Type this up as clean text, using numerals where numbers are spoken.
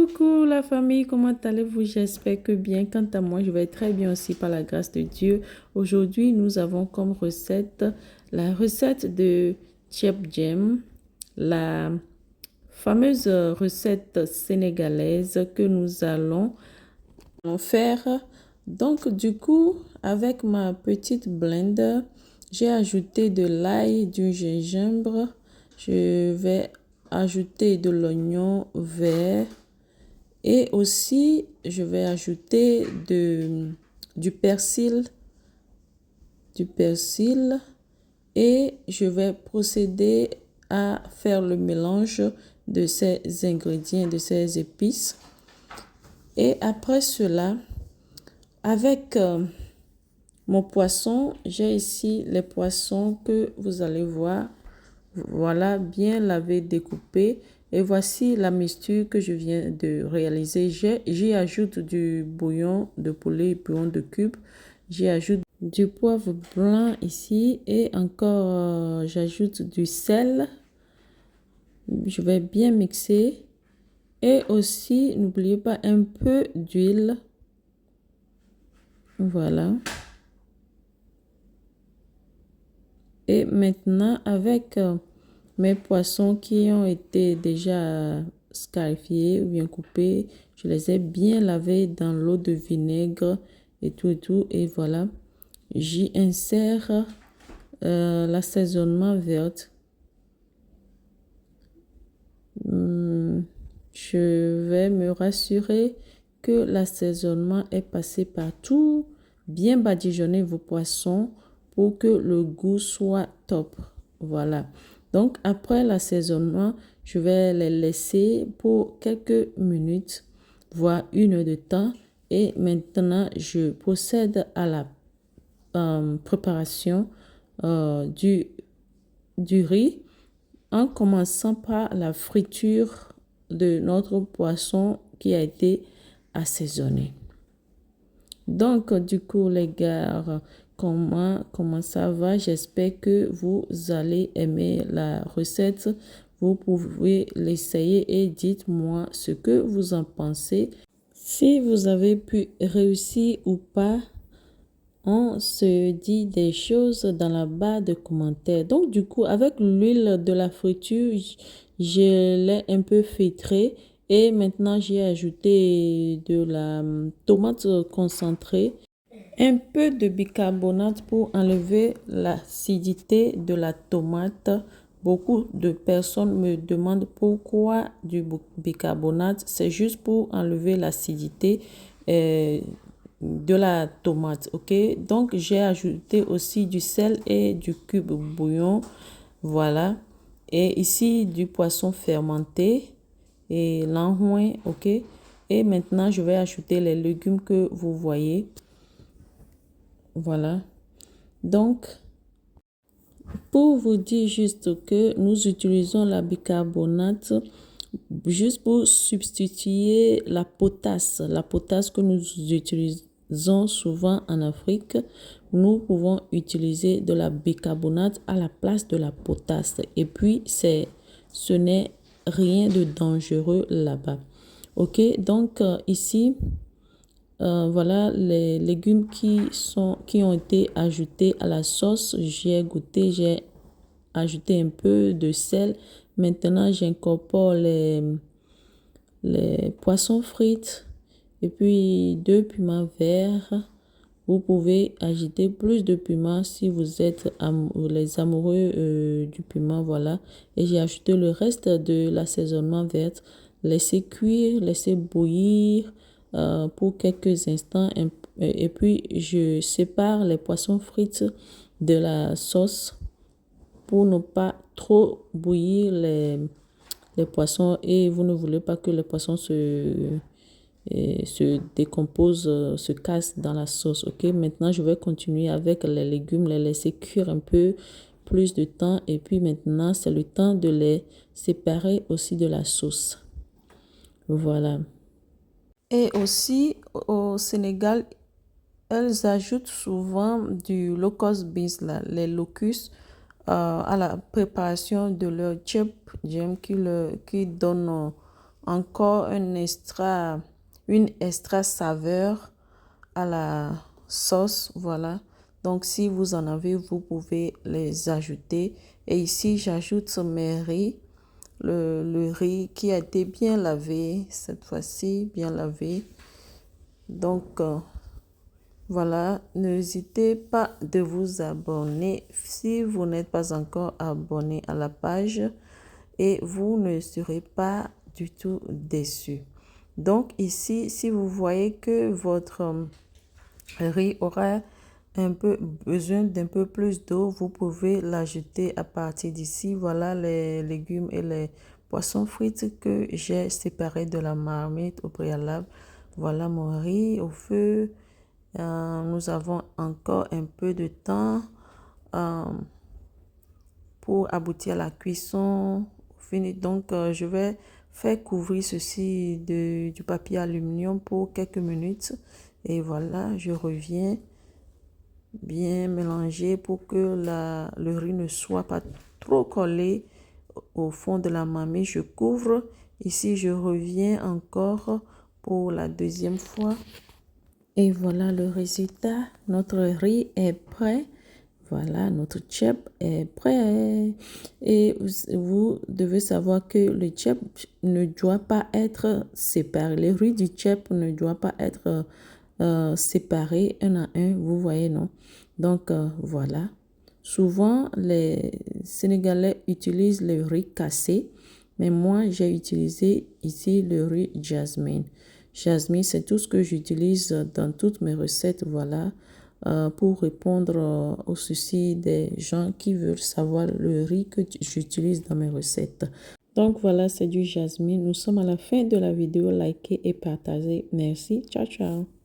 Coucou la famille, comment allez-vous? J'espère que bien. Quant à moi, je vais très bien aussi par la grâce de Dieu. Aujourd'hui, nous avons comme recette la recette de Cheb Jem, la fameuse recette sénégalaise que nous allons faire. Donc, du coup, avec ma petite blender, j'ai ajouté de l'ail, du gingembre. Je vais ajouter de l'oignon vert. Et aussi, je vais ajouter du persil, et je vais procéder à faire le mélange de ces ingrédients, de ces épices. Et après cela, avec mon poisson, j'ai ici les poissons que vous allez voir. Voilà, bien lavé, découpé. Et voici la mixture que je viens de réaliser. J'y ajoute du bouillon de poulet, bouillon de cube. J'y ajoute du poivre blanc ici. Et encore, j'ajoute du sel. Je vais bien mixer. Et aussi, n'oubliez pas un peu d'huile. Voilà. Et maintenant, avec mes poissons qui ont été déjà scarifiés ou bien coupés, je les ai bien lavés dans l'eau de vinaigre et tout et tout. Et voilà, j'y insère l'assaisonnement vert. Je vais me rassurer que l'assaisonnement est passé partout. Bien badigeonner vos poissons pour que le goût soit top. Voilà. Donc, après l'assaisonnement, je vais les laisser pour quelques minutes, voire une heure de temps. Et maintenant, je procède à la préparation du riz en commençant par la friture de notre poisson qui a été assaisonné. Donc, du coup, les gars, comment ça va? J'espère que vous allez aimer la recette. Vous pouvez l'essayer et dites-moi ce que vous en pensez. Si vous avez pu réussir ou pas, on se dit des choses dans la barre de commentaires. Donc, du coup, avec l'huile de la friture, je l'ai un peu filtrée. Et maintenant, j'ai ajouté de la tomate concentrée, un peu de bicarbonate pour enlever l'acidité de la tomate. Beaucoup de personnes me demandent pourquoi du bicarbonate. C'est juste pour enlever l'acidité de la tomate, ok? Donc, j'ai ajouté aussi du sel et du cube bouillon. Voilà. Et ici, du poisson fermenté et l'enjoint, ok? Et maintenant, je vais ajouter les légumes que vous voyez. Voilà. Donc, pour vous dire juste que nous utilisons la bicarbonate juste pour substituer la potasse. La potasse que nous utilisons souvent en Afrique, nous pouvons utiliser de la bicarbonate à la place de la potasse. Et puis, ce n'est rien de dangereux là-bas. Ok, donc ici, voilà les légumes qui ont été ajoutés à la sauce. J'ai goûté, j'ai ajouté un peu de sel. Maintenant, j'incorpore les poissons frites et puis 2 piments verts. Vous pouvez ajouter plus de piment si vous êtes les amoureux du piment, voilà. Et j'ai ajouté le reste de l'assaisonnement vert. Laissez cuire, laissez bouillir pour quelques instants. Et puis, je sépare les poissons frites de la sauce pour ne pas trop bouillir les poissons. Et vous ne voulez pas que les poissons se décompose, se casse dans la sauce. Ok, maintenant je vais continuer avec les légumes, les laisser cuire un peu plus de temps. Et puis maintenant, c'est le temps de les séparer aussi de la sauce. Voilà. Et aussi, au Sénégal, elles ajoutent souvent du locust beans, là, les locustes, à la préparation de leur cheb jem qui donne encore une extra saveur à la sauce. Voilà. Donc, si vous en avez, vous pouvez les ajouter. Et ici, j'ajoute mes riz. Le riz qui a été bien lavé, cette fois-ci, bien lavé. Donc, voilà, n'hésitez pas de vous abonner si vous n'êtes pas encore abonné à la page et vous ne serez pas du tout déçus. Donc ici, si vous voyez que votre riz aura un peu besoin d'un peu plus d'eau, vous pouvez l'ajouter à partir d'ici. Voilà les légumes et les poissons frites que j'ai séparés de la marmite au préalable. Voilà mon riz au feu. Nous avons encore un peu de temps pour aboutir à la cuisson. Fini. Donc, je vais faire couvrir ceci du papier aluminium pour quelques minutes. Et voilà, je reviens bien mélanger pour que le riz ne soit pas trop collé au fond de la marmite. Je couvre. Ici, je reviens encore pour la deuxième fois. Et voilà le résultat. Notre riz est prêt. Voilà, notre chip est prêt. Et vous devez savoir que le chip ne doit pas être séparé. Le riz du chip ne doit pas être séparé un à un. Vous voyez, non? Donc, voilà. Souvent, les Sénégalais utilisent le riz cassé. Mais moi, j'ai utilisé ici le riz jasmine. Jasmine, c'est tout ce que j'utilise dans toutes mes recettes, voilà, pour répondre aux soucis des gens qui veulent savoir le riz que j'utilise dans mes recettes. Donc voilà, c'est du jasmine. Nous sommes à la fin de la vidéo. Likez et partagez. Merci. Ciao, ciao.